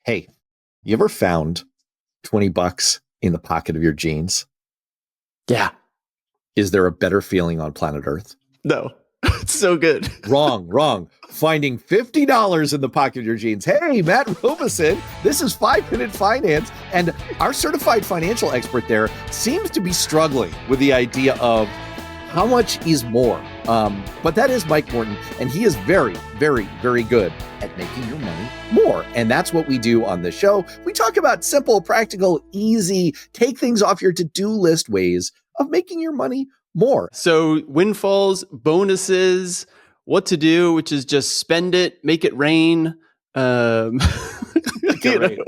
Hey, you ever found $20 in the pocket of your jeans? Yeah. Is there a better feeling on planet Earth? No. It's so good. Wrong. Finding $50 in the pocket of your jeans. Hey, Matt Robison, this is 5-Minute Finance, and our certified financial expert there seems to be struggling with the idea of how much is more. But that is Mike Morton, and he is very, very, very good at making your money more. And that's what we do on the show. We talk about simple, practical, easy, take things off your to-do list ways of making your money more. So windfalls, bonuses, what to do, which is just spend it, make it rain. Make it rain.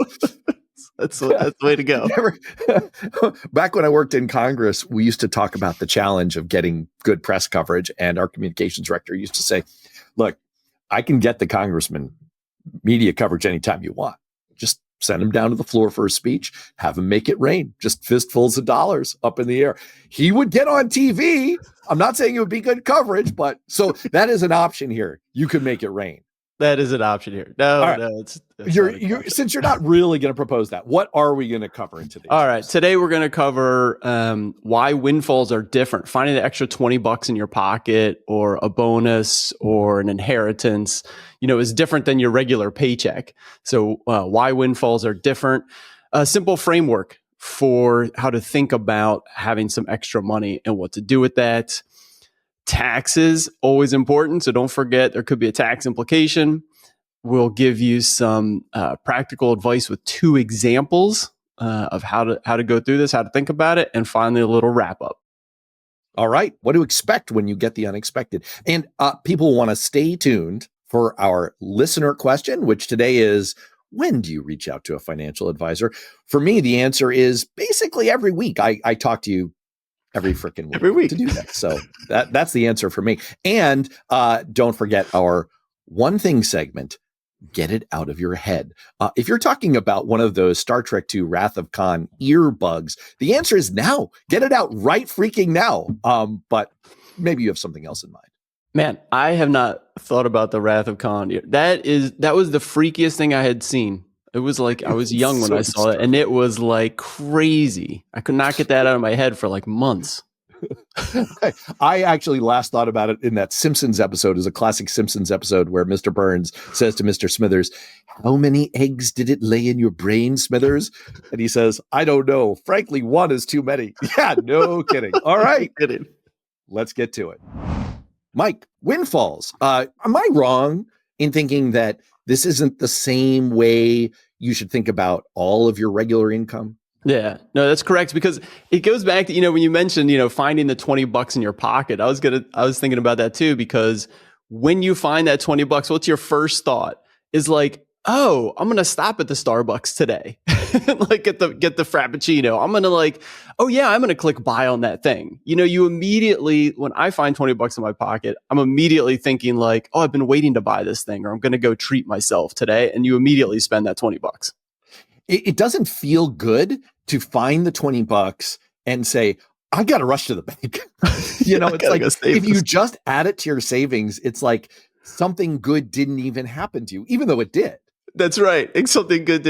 That's the way to go. Back when I worked in Congress, we used to talk about the challenge of getting good press coverage. And our communications director used to say, look, I can get the congressman media coverage anytime you want. Just send him down to the floor for a speech, have him make it rain, just fistfuls of dollars up in the air. He would get on TV. I'm not saying it would be good coverage, but so that is an option here. You could make it rain. That is an option here. No, since you're not really going to propose that, what are we going to cover in today? All right. Today we're going to cover why windfalls are different. Finding the extra $20 in your pocket or a bonus or an inheritance, is different than your regular paycheck. So why windfalls are different. A simple framework for how to think about having some extra money and what to do with that. Taxes, always important. So don't forget, there could be a tax implication. We'll give you some practical advice with 2 examples of how to go through this, how to think about it, and finally a little wrap up. All right. What to expect when you get the unexpected. And people want to stay tuned for our listener question, which today is, when do you reach out to a financial advisor? For me, the answer is basically every week. I talk to you every freaking week to do that. So that's the answer for me. And don't forget our one thing segment, get it out of your head. If you're talking about one of those Star Trek II Wrath of Khan earbugs, the answer is now. Get it out right freaking now. But maybe you have something else in mind. Man, I have not thought about the Wrath of Khan. That was the freakiest thing I had seen. It was like I was young when I saw it, and it was like crazy. I could not get that out of my head for like months. I actually last thought about it in that Simpsons episode. Is a classic Simpsons episode where Mr. Burns says to Mr. Smithers, "How many eggs did it lay in your brain, Smithers?" And he says, "I don't know. Frankly, 1 is too many." Yeah, no kidding. All right, kidding. Let's get to it. Mike, windfalls. Am I wrong in thinking that this isn't the same way you should think about all of your regular income? Yeah, no, that's correct, because it goes back to, when you mentioned, finding the $20 in your pocket. I was thinking about that too, because when you find that $20, what's your first thought? Is like, oh, I'm going to stop at the Starbucks today. Like get the Frappuccino. I'm going to I'm going to click buy on that thing. You immediately, when I find $20 in my pocket, I'm immediately thinking like, oh, I've been waiting to buy this thing, or I'm going to go treat myself today. And you immediately spend that $20. It doesn't feel good to find the $20 and say, I got to rush to the bank. It's like if you just add it to your savings, it's like something good didn't even happen to you, even though it did. That's right. It's something good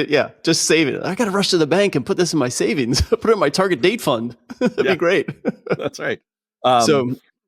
just save it. I got to rush to the bank and put this in my savings, put it in my target date fund. That'd be great. That's right.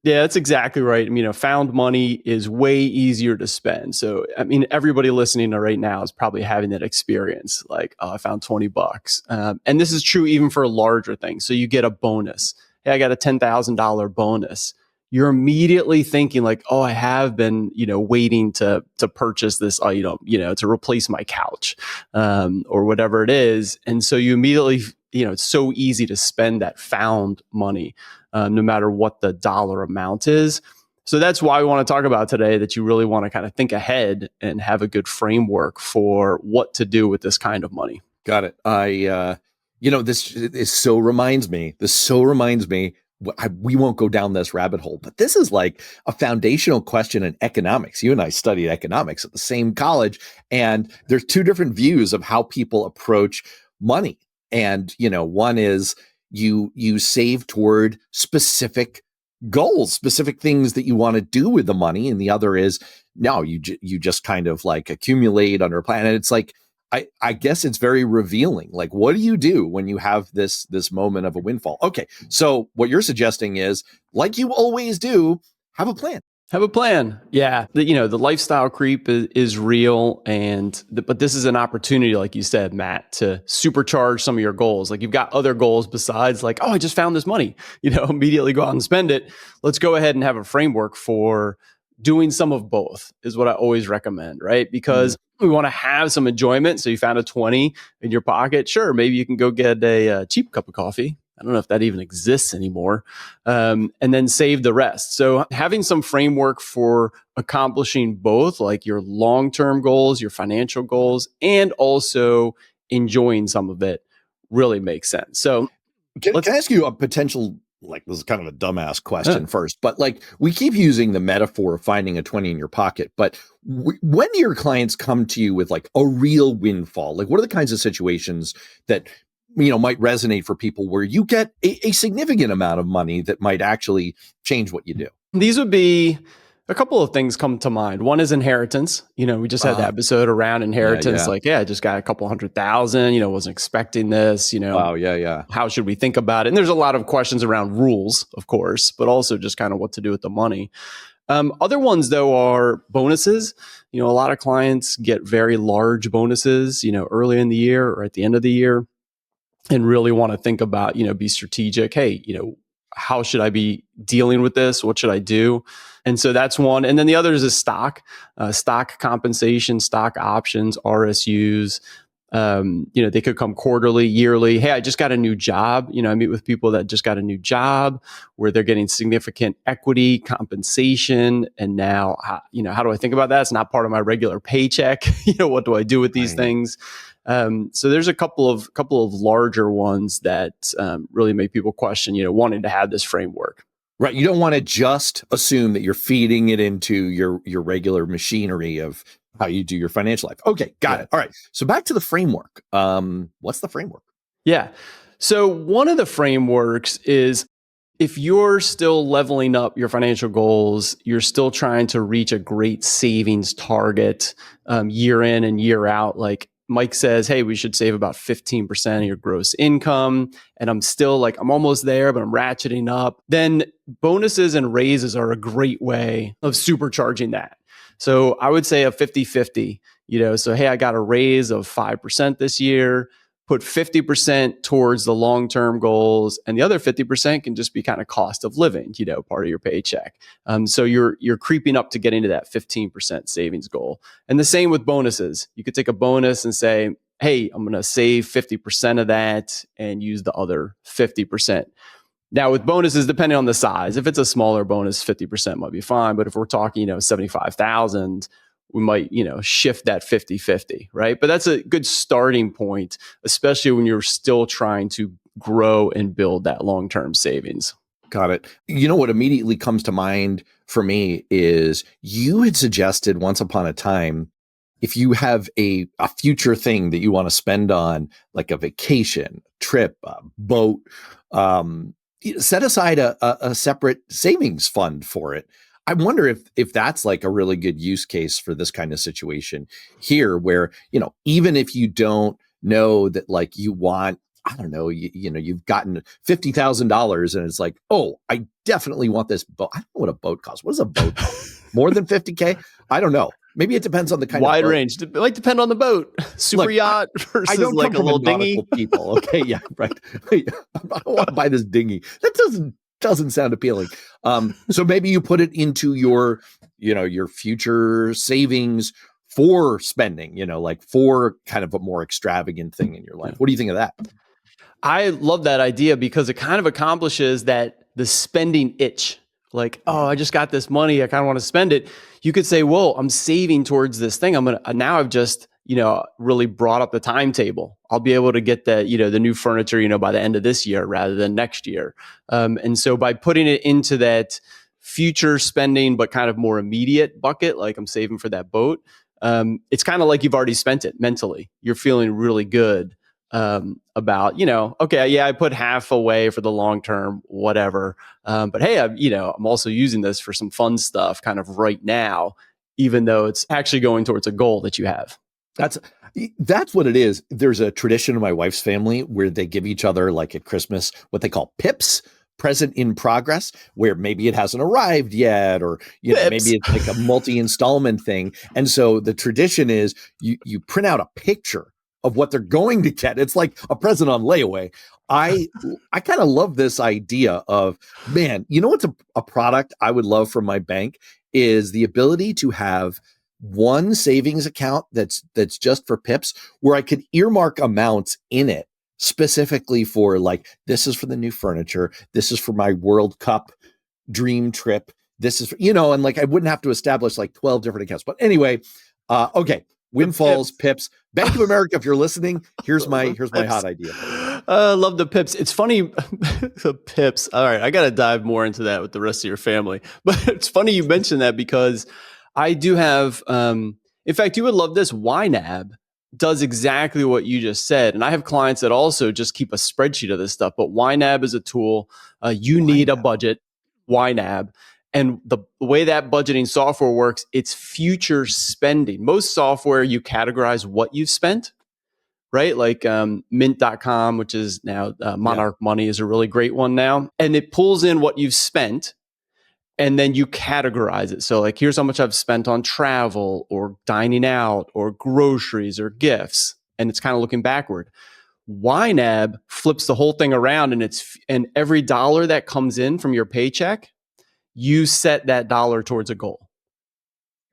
That's exactly right. Found money is way easier to spend. So, everybody listening to right now is probably having that experience. Like, oh, I found $20. And this is true even for larger things. So you get a bonus. Hey, I got a $10,000 bonus. You're immediately thinking like, oh, I have been, waiting to purchase this item, to replace my couch, or whatever it is. And so you immediately, it's so easy to spend that found money, no matter what the dollar amount is. So that's why we want to talk about today, that you really want to kind of think ahead and have a good framework for what to do with this kind of money. Got it. This so reminds me. We won't go down this rabbit hole, but this is like a foundational question in economics. You and I studied economics at the same college, and there's 2 different views of how people approach money. And, one is you save toward specific goals, specific things that you want to do with the money. And the other is, no, you just kind of like accumulate under a plan. And it's like, I guess it's very revealing. Like, what do you do when you have this moment of a windfall? Okay, so what you're suggesting is, like you always do, have a plan. Have a plan. Yeah. The lifestyle creep is real. But this is an opportunity, like you said, Matt, to supercharge some of your goals. Like you've got other goals besides like, oh, I just found this money, immediately go out and spend it. Let's go ahead and have a framework for doing some of both is what I always recommend, right? Because we want to have some enjoyment. So you found a 20 in your pocket. Sure. Maybe you can go get a cheap cup of coffee. I don't know if that even exists anymore. And then save the rest. So having some framework for accomplishing both, like your long-term goals, your financial goals, and also enjoying some of it really makes sense. So can I ask you a potential, like this is kind of a dumbass question first, but like we keep using the metaphor of finding a 20 in your pocket, but when your clients come to you with like a real windfall, like what are the kinds of situations that might resonate for people where you get a significant amount of money that might actually change what you do? These would be a couple of things come to mind. One is inheritance. We just had the episode around inheritance. I just got a couple 100,000, wasn't expecting this, Wow. Yeah. How should we think about it? And there's a lot of questions around rules, of course, but also just kind of what to do with the money. Other ones, though, are bonuses. A lot of clients get very large bonuses, early in the year or at the end of the year, and really want to think about, be strategic. Hey, how should I be dealing with this? What should I do? And so that's one. And then the other is stock compensation, stock options, RSUs. They could come quarterly, yearly. Hey, I just got a new job. I meet with people that just got a new job where they're getting significant equity compensation. And now, how do I think about that? It's not part of my regular paycheck. What do I do with these things? So there's a couple of larger ones that really make people question, wanting to have this framework. Right. You don't want to just assume that you're feeding it into your regular machinery of how you do your financial life. Okay, got it. All right. So back to the framework. What's the framework? Yeah. So one of the frameworks is if you're still leveling up your financial goals, you're still trying to reach a great savings target year in and year out, like Mike says, hey, we should save about 15% of your gross income. And I'm still I'm almost there, but I'm ratcheting up. Then bonuses and raises are a great way of supercharging that. So I would say a 50-50, so, hey, I got a raise of 5% this year, put 50% towards the long-term goals. And the other 50% can just be kind of cost of living, part of your paycheck. So you're creeping up to getting to that 15% savings goal. And the same with bonuses. You could take a bonus and say, hey, I'm going to save 50% of that and use the other 50%. Now with bonuses, depending on the size, if it's a smaller bonus, 50% might be fine. But if we're talking, 75,000, we might, shift that 50-50, right? But that's a good starting point, especially when you're still trying to grow and build that long-term savings. Got it. What immediately comes to mind for me is you had suggested once upon a time, if you have a future thing that you want to spend on, like a vacation, trip, a boat, set aside a separate savings fund for it. I wonder if that's like a really good use case for this kind of situation here, where, even if you don't know that like you want, I don't know, you've gotten $50,000 and it's like, oh, I definitely want this boat. I don't know what a boat costs. What does a boat cost? More than 50K? I don't know. Maybe it depends on the kind wide of range. It might depend on the boat. Super yacht versus I don't like a little dinghy. People, okay, yeah, right. I don't want to buy this dinghy. That doesn't sound appealing. So maybe you put it into your future savings for spending. Like for kind of a more extravagant thing in your life. What do you think of that? I love that idea because it kind of accomplishes the spending itch. Like, oh, I just got this money. I kind of want to spend it. You could say, whoa, I'm saving towards this thing. Now I've just, really brought up the timetable. I'll be able to get the new furniture, by the end of this year rather than next year. And so by putting it into that future spending, but kind of more immediate bucket, like I'm saving for that boat, it's kind of like you've already spent it mentally. You're feeling really good about, okay, yeah, I put half away for the long term, whatever. But hey, I'm also using this for some fun stuff kind of right now, even though it's actually going towards a goal that you have. That's that's what it is. There's a tradition in my wife's family where they give each other, like at Christmas, what they call pips, present in progress, where maybe it hasn't arrived yet, or maybe Pips. it's like a multi-installment thing. And so the tradition is you print out a picture of what they're going to get. It's like a present on layaway. I kind of love this idea of, man, you know what's a product I would love from my bank is the ability to have one savings account that's just for pips, where I could earmark amounts in it specifically for, like, this is for the new furniture, this is for my World Cup dream trip, this is for, and like I wouldn't have to establish like 12 different accounts. But anyway, okay, Windfalls, pips. Bank of America, if you're listening, here's my hot idea. I love the pips. It's funny, the pips. All right, I got to dive more into that with the rest of your family. But it's funny you mentioned that, because I do have, in fact, you would love this. YNAB does exactly what you just said. And I have clients that also just keep a spreadsheet of this stuff. But YNAB is a tool. You need a budget, YNAB. And the way that budgeting software works, it's future spending. Most software, you categorize what you've spent, right? Like mint.com, which is now Monarch Money, is a really great one now. And it pulls in what you've spent, and then you categorize it. So like, here's how much I've spent on travel or dining out or groceries or gifts. And it's kind of looking backward. YNAB flips the whole thing around, and every dollar that comes in from your paycheck, you set that dollar towards a goal,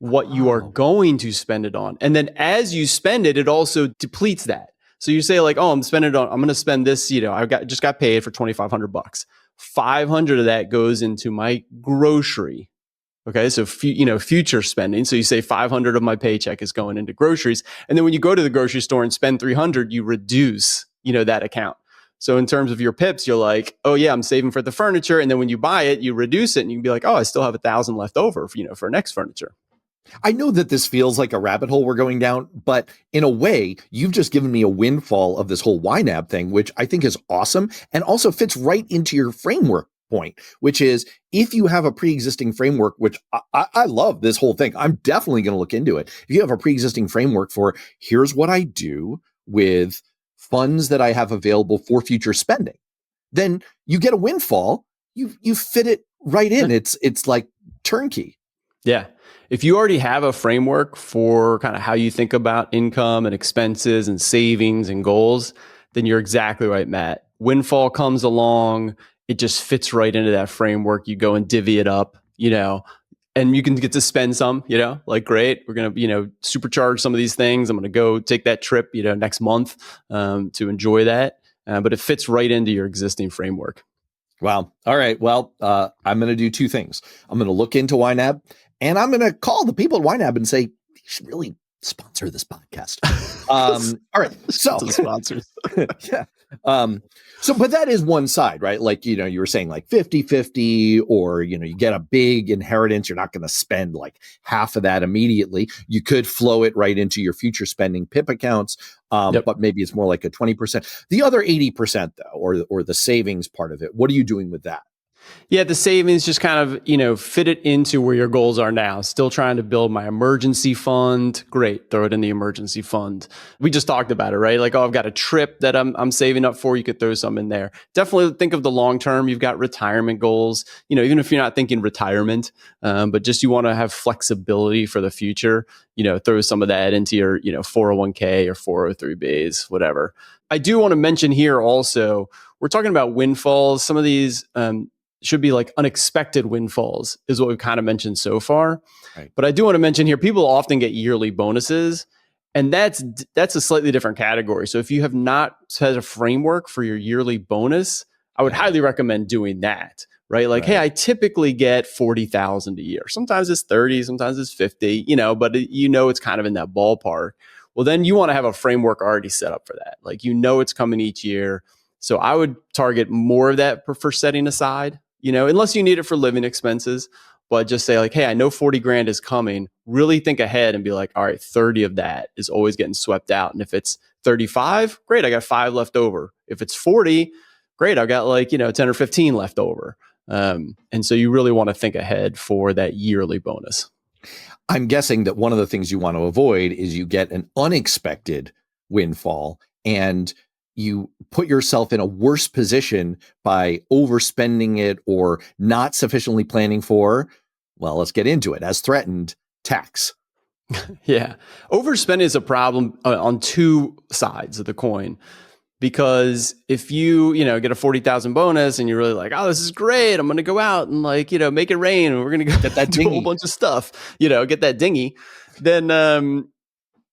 what you are going to spend it on. And then as you spend it, it also depletes that. So you say like, oh, I'm going to spend this, just got paid for $2,500. 500 of that goes into my grocery. Okay. So, future spending. So you say 500 of my paycheck is going into groceries. And then when you go to the grocery store and spend 300, you reduce, that account. So in terms of your pips, you're like, oh yeah, I'm saving for the furniture. And then when you buy it, you reduce it and you can be like, oh, I still have 1,000 left over, for next furniture. I know that this feels like a rabbit hole we're going down, but in a way, you've just given me a windfall of this whole YNAB thing, which I think is awesome and also fits right into your framework point, which is, if you have a pre-existing framework, which I love this whole thing, I'm definitely going to look into it. If you have a pre-existing framework for, here's what I do with funds that I have available for future spending, then you get a windfall. You fit it right in. It's like turnkey. Yeah. If you already have a framework for kind of how you think about income and expenses and savings and goals, then you're exactly right, Matt. Windfall comes along. It just fits right into that framework. You go and divvy it up, and you can get to spend some, like, great, we're going to, supercharge some of these things. I'm going to go take that trip, next month to enjoy that. But it fits right into your existing framework. Wow. All right. Well, I'm going to do two things. I'm going to look into YNAB, and I'm going to call the people at YNAB and say, you should really sponsor this podcast. All right. So sponsors. Yeah. But that is one side, right? Like, you were saying like 50-50, or, you get a big inheritance. You're not going to spend like half of that immediately. You could flow it right into your future spending PIP accounts. But maybe it's more like a 20%. The other 80% though, or the savings part of it, what are you doing with that? Yeah, the savings just kind of, fit it into where your goals are now. Still trying to build my emergency fund. Great. Throw it in the emergency fund. We just talked about it, right? Like, oh, I've got a trip that I'm saving up for. You could throw some in there. Definitely think of the long term. You've got retirement goals, even if you're not thinking retirement, but just you want to have flexibility for the future, throw some of that into your, 401k or 403bs, whatever. I do want to mention here also, we're talking about windfalls. Some of these, should be like unexpected windfalls is what we've kind of mentioned so far. Right. But I do want to mention here, people often get yearly bonuses, and that's a slightly different category. So if you have not had a framework for your yearly bonus, I would highly recommend doing that, right? Like, hey, I typically get 40,000 a year. Sometimes it's 30, sometimes it's 50, but it's kind of in that ballpark. Well, then you want to have a framework already set up for that. Like, it's coming each year. So I would target more of that for setting aside, unless you need it for living expenses, but just say like, hey, I know 40 grand is coming. Really think ahead and be like, all right, 30 of that is always getting swept out. And if it's 35, great, I got 5 left over. If it's 40, great, I got like, 10 or 15 left over. And so you really want to think ahead for that yearly bonus. I'm guessing that one of the things you want to avoid is you get an unexpected windfall and you put yourself in a worse position by overspending it or not sufficiently planning for, well, let's get into it. As threatened, tax. Yeah. Overspending is a problem on two sides of the coin. Because if you know, get a 40,000 bonus and you're really like, oh, this is great. I'm going to go out and like, you know, make it rain. And we're going to go get that do a whole bunch of stuff, you know, get that dinghy. Then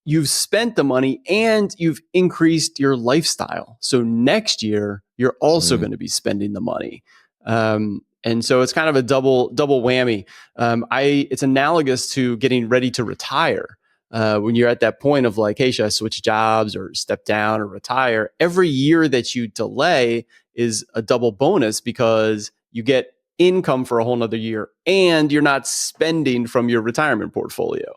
you've spent the money and you've increased your lifestyle. So next year, you're also going to be spending the money. And so it's kind of a double whammy. It's analogous to getting ready to retire. When you're at that point of like, hey, should I switch jobs or step down or retire? Every year that you delay is a double bonus because you get income for a whole nother year and you're not spending from your retirement portfolio.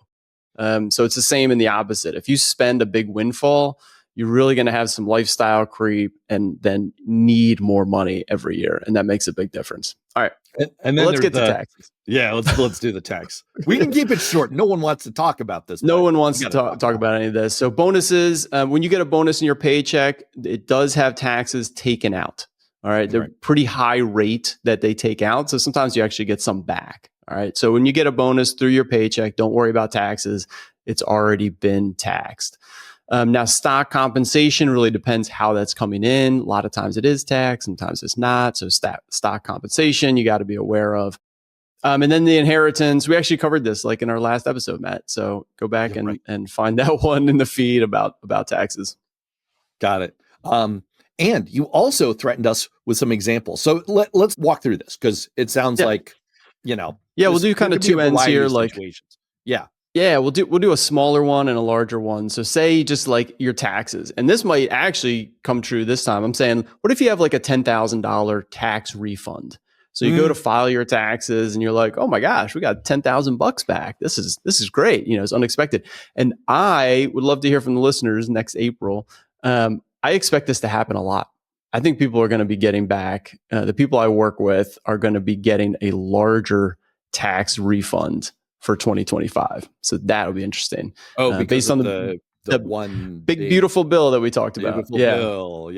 So it's the same in the opposite. If you spend a big windfall, you're really going to have some lifestyle creep and then need more money every year. And that makes a big difference. All right. And then let's get to taxes. Yeah, let's do the tax. We can keep it short. No one wants to talk about this. No one wants to talk about any of this. So bonuses, when you get a bonus in your paycheck, it does have taxes taken out. All right. They're pretty high rate that they take out. So sometimes you actually get some back. All right. So when you get a bonus through your paycheck, don't worry about taxes. It's already been taxed. Now, stock compensation really depends how that's coming in. A lot of times it is taxed, sometimes it's not. So stock compensation, you got to be aware of. And then the inheritance, we actually covered this like in our last episode, Matt. So go back and find that one in the feed about taxes. Got it. And you also threatened us with some examples. So let's walk through this because it sounds like, you know. Yeah, we'll do kind of two ends here. Like, Yeah, we'll do a smaller one and a larger one. So say just like your taxes, and this might actually come true this time. I'm saying, what if you have like a $10,000 tax refund? So you go to file your taxes and you're like, oh my gosh, we got $10,000 back. This is great. You know, it's unexpected. And I would love to hear from the listeners next April. I expect this to happen a lot. I think people are going to be getting back. The people I work with are going to be getting a larger tax refund for 2025. So that'll be interesting. Oh, based on the one big beautiful bill that we talked about. Bill.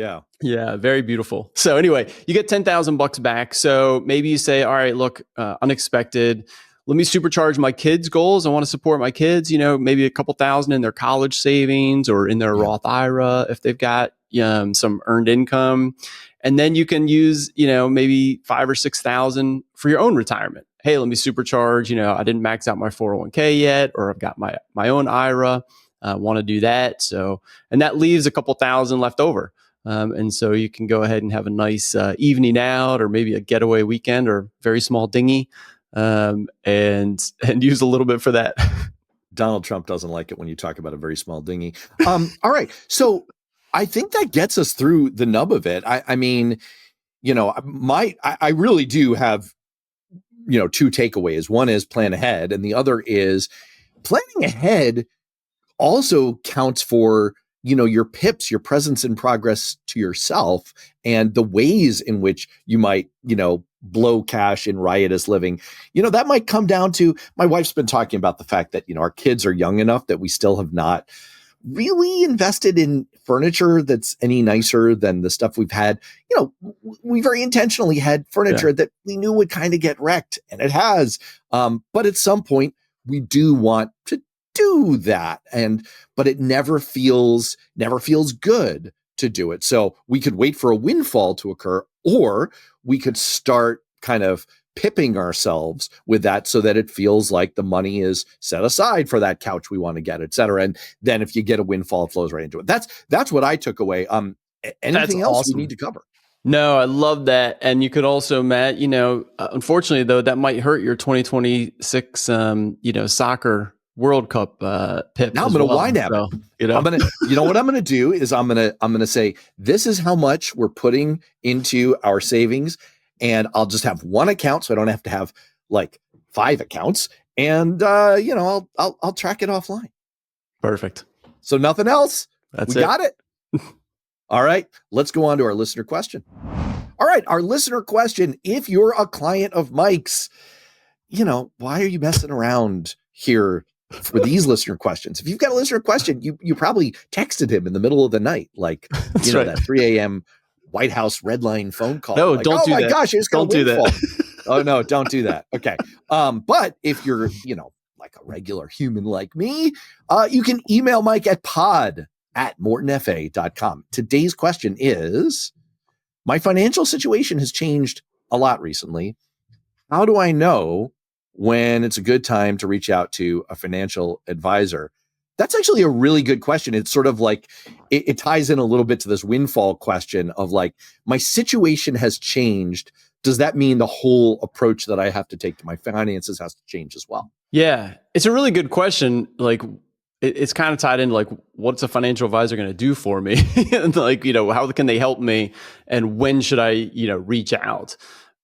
Yeah, very beautiful. So anyway, you get $10,000 back. So maybe you say, all right, look, unexpected. Let me supercharge my kids' goals. I want to support my kids. You know, maybe a couple thousand in their college savings or in their Roth IRA if they've got some earned income, and then you can use maybe 5,000 or 6,000 for your own retirement. Hey, let me supercharge. I didn't max out my 401k yet, or I've got my own IRA. I want to do that. So, and that leaves a couple thousand left over. And so you can go ahead and have a nice evening out, or maybe a getaway weekend, or very small dinghy, and use a little bit for that. Donald Trump doesn't like it when you talk about a very small dinghy. All right. So I think that gets us through the nub of it. I mean, I really do have, two takeaways. One is plan ahead, and the other is planning ahead also counts for, your pips, your presence in progress to yourself, and the ways in which you might, blow cash in riotous living. That might come down to, my wife's been talking about the fact that, our kids are young enough that we still have not really invested in furniture that's any nicer than the stuff we've had. We very intentionally had furniture that we knew would kind of get wrecked, and it has. But at some point we do want to do that. But it never feels good to do it. So we could wait for a windfall to occur, or we could start kind of pipping ourselves with that so that it feels like the money is set aside for that couch we want to get, et cetera. And then if you get a windfall, it flows right into it. That's what I took away. Anything else we need to cover? No, I love that. And you could also, Matt, unfortunately though, that might hurt your 2026, soccer World Cup pip. Now I'm going to wind at it. I'm going to, what I'm going to do is I'm going to say, this is how much we're putting into our savings. And I'll just have one account, so I don't have to have like 5 accounts. And I'll track it offline. Perfect. So nothing else. We got it. All right, let's go on to our listener question. All right, our listener question: if you're a client of Mike's, why are you messing around here for these listener questions. If you've got a listener question, you probably texted him in the middle of the night, like, That's right. that 3 a.m. White House red line phone call. No, like, don't oh do my that. gosh, it's got a Don't do windfall. that. Oh no, don't do that. Okay. But if you're, like a regular human like me, you can email Mike at pod@mortonfa.com. Today's question is, my financial situation has changed a lot recently. How do I know when it's a good time to reach out to a financial advisor? That's actually a really good question. It's sort of like, it ties in a little bit to this windfall question of like, my situation has changed. Does that mean the whole approach that I have to take to my finances has to change as well? Yeah, it's a really good question. Like, it's kind of tied into like, what's a financial advisor going to do for me? And like, how can they help me? And when should I, reach out?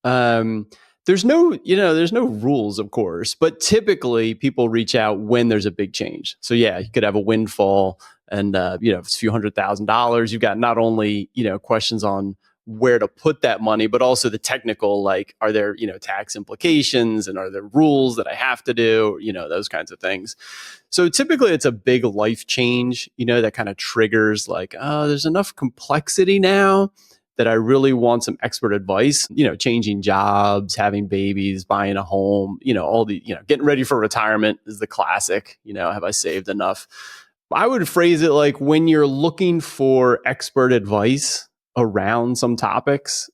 There's no rules, of course, but typically people reach out when there's a big change. So yeah, you could have a windfall and, it's a few $100,000. You've got not only, questions on where to put that money, but also the technical, like, are there, tax implications, and are there rules that I have to do, those kinds of things. So typically it's a big life change, that kind of triggers like, oh, there's enough complexity now that I really want some expert advice, changing jobs, having babies, buying a home, all the, getting ready for retirement is the classic, have I saved enough? I would phrase it like, when you're looking for expert advice around some topics,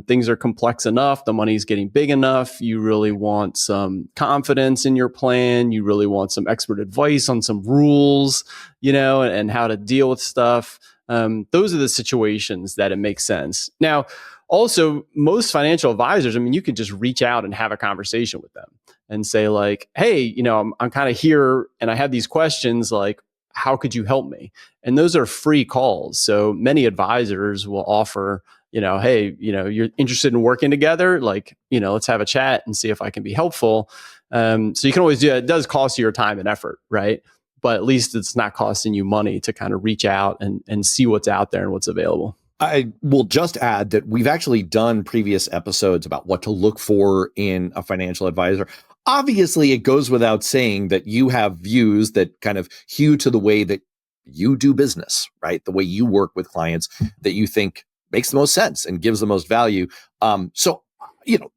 things are complex enough, the money's getting big enough, you really want some confidence in your plan, you really want some expert advice on some rules, and how to deal with stuff. Those are the situations that it makes sense. Now, also, most financial advisors, you can just reach out and have a conversation with them and say like, hey, I'm kind of here and I have these questions, like, how could you help me? And those are free calls. So many advisors will offer, hey, you're interested in working together, like, let's have a chat and see if I can be helpful. So you can always do that. It does cost you your time and effort, right? But at least it's not costing you money to kind of reach out and see what's out there and what's available. I will just add that we've actually done previous episodes about what to look for in a financial advisor. Obviously, it goes without saying that you have views that kind of hew to the way that you do business, right? The way you work with clients that you think makes the most sense and gives the most value. So,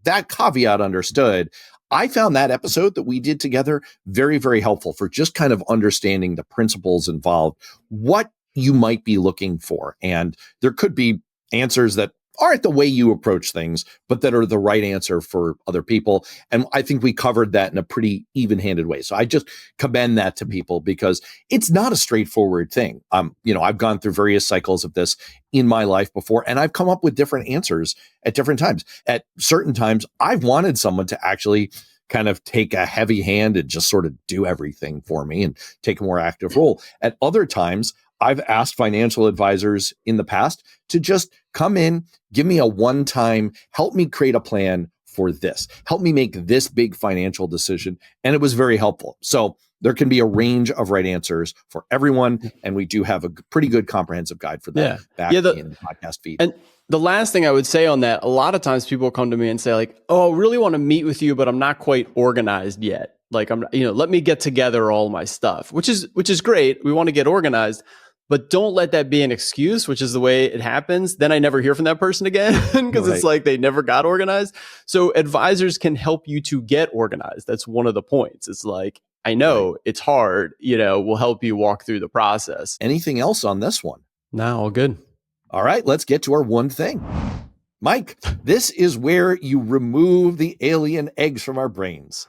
that caveat understood. I found that episode that we did together very, very helpful for just kind of understanding the principles involved, what you might be looking for. And there could be answers that aren't the way you approach things, but that are the right answer for other people. And I think we covered that in a pretty even-handed way. So I just commend that to people because it's not a straightforward thing. I've gone through various cycles of this in my life before, and I've come up with different answers at different times. At certain times, I've wanted someone to actually kind of take a heavy hand and just sort of do everything for me and take a more active role. At other times, I've asked financial advisors in the past to just come in, give me a one-time, help me create a plan for this, help me make this big financial decision. And it was very helpful. So there can be a range of right answers for everyone. And we do have a pretty good comprehensive guide for that back in the podcast feed. And the last thing I would say on that, a lot of times people come to me and say like, oh, I really want to meet with you, but I'm not quite organized yet. Like let me get together all my stuff, which is great. We want to get organized. But don't let that be an excuse, which is the way it happens. Then I never hear from that person again because It's like they never got organized. So advisors can help you to get organized. That's one of the points. It's like, I know it's hard, we'll help you walk through the process. Anything else on this one? No, all good. All right, let's get to our one thing. Mike, this is where you remove the alien eggs from our brains.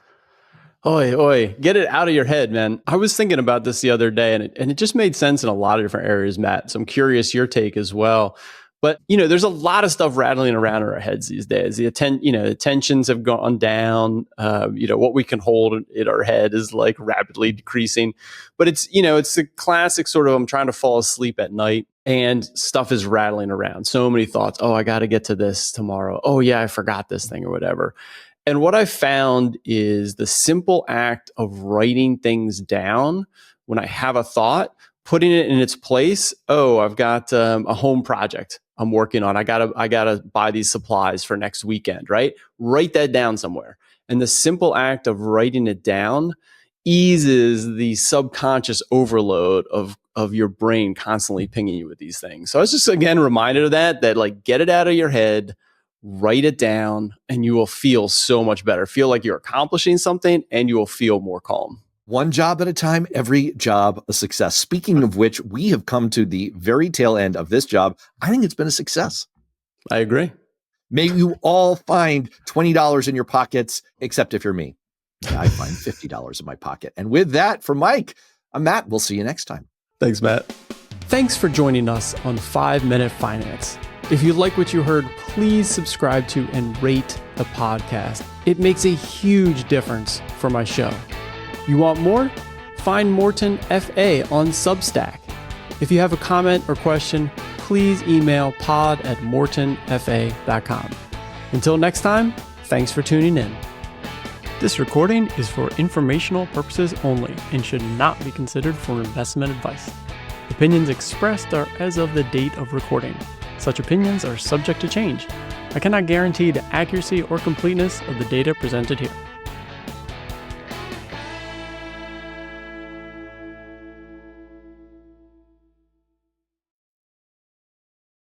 Oi, get it out of your head, man. I was thinking about this the other day and it just made sense in a lot of different areas, Matt. So I'm curious your take as well. But, there's a lot of stuff rattling around in our heads these days. The tensions have gone down. What we can hold in our head is like rapidly decreasing. But it's the classic sort of, I'm trying to fall asleep at night and stuff is rattling around. So many thoughts. Oh, I got to get to this tomorrow. Oh yeah, I forgot this thing or whatever. And what I found is the simple act of writing things down when I have a thought, putting it in its place. Oh, I've got a home project I'm working on. I gotta buy these supplies for next weekend, right? Write that down somewhere. And the simple act of writing it down, eases the subconscious overload of your brain constantly pinging you with these things. So I was just, again, reminded of that like, get it out of your head, write it down, and you will feel so much better. Feel like you're accomplishing something, and you will feel more calm. One job at a time, every job a success. Speaking of which, we have come to the very tail end of this job. I think it's been a success. I agree. May you all find $20 in your pockets, except if you're me. I find $50 in my pocket. And with that, for Mike, I'm Matt. We'll see you next time. Thanks, Matt. Thanks for joining us on 5 Minute Finance. If you like what you heard, please subscribe to and rate the podcast. It makes a huge difference for my show. You want more? Find Morton FA on Substack. If you have a comment or question, please email pod@mortonfa.com. Until next time, thanks for tuning in. This recording is for informational purposes only and should not be considered for investment advice. Opinions expressed are as of the date of recording. Such opinions are subject to change. I cannot guarantee the accuracy or completeness of the data presented here.